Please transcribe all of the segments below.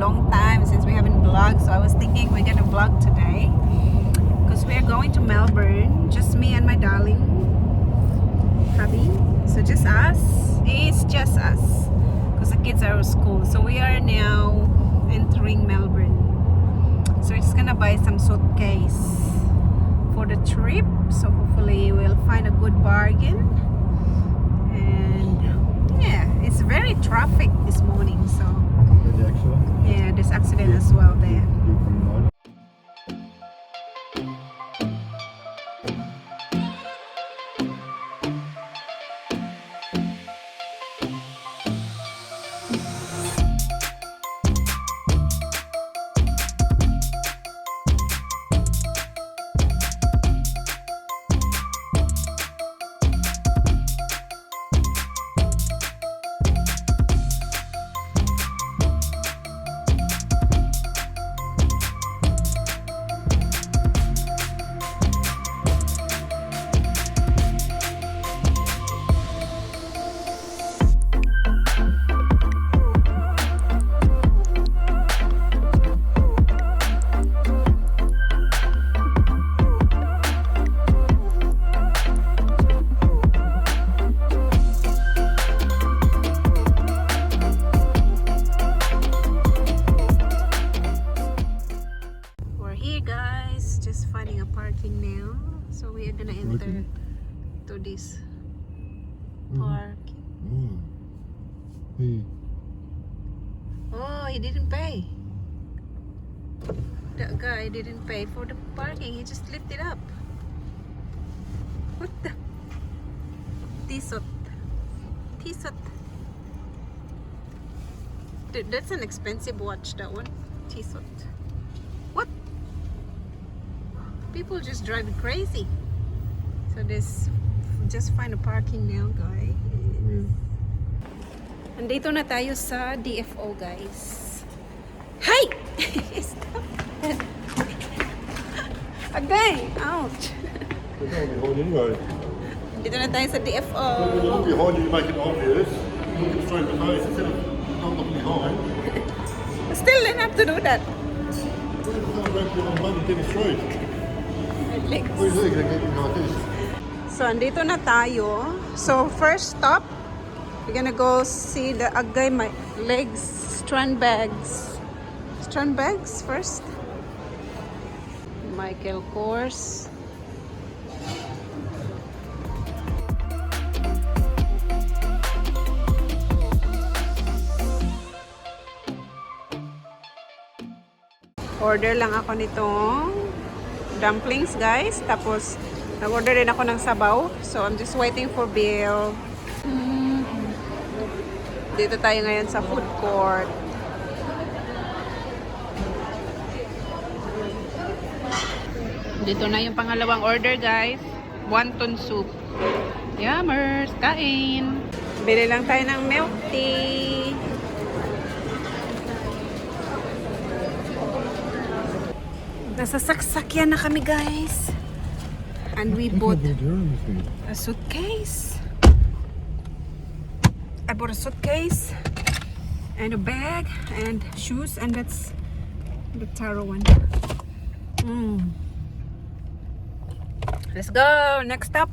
long time since we haven't vlogged, so I was thinking we're gonna vlog today because we're going to Melbourne, just me and my darling hubby. So just us. It's just us because the kids are at school. So we are now entering Melbourne. So we're just gonna buy some suitcase for the trip. So hopefully we'll find a good bargain. And yeah, it's very traffic this morning. So yeah, there's accident as well there. So we are gonna enter to this park. Oh, he didn't pay. That guy didn't pay for the parking. He just lifted up. What the? Tisot. Dude, that's an expensive watch, that one. Tisot. What? People just driving crazy. So this, just find a parking now, guys. Andito na tayo sa DFO, guys. Hi! Stop it. Agay! Ouch! Andito na tayo sa DFO. When you look behind you, you make it obvious. Look it straight in the face instead of not looking behind. Still didn't have to do that. So, andito na tayo. So, first stop, we're gonna go see the Agay my legs, strand bags. Strand bags first. Michael Kors. Order lang ako nitong dumplings, guys. Tapos, nag-order din ako ng sabaw. So, I'm just waiting for bill. Dito tayo ngayon sa food court. Dito na yung pangalawang order, guys. Wonton soup. Yummers! Kain! Bili lang tayo ng milk tea. Nasa saksakyan na kami, guys. And we bought a suitcase. I bought a suitcase and a bag and shoes, and that's the taro one. Let's go. Next stop.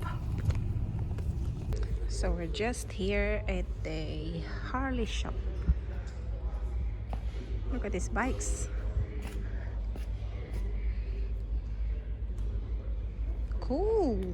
So we're just here at the Harley shop. Look at these bikes. Cool.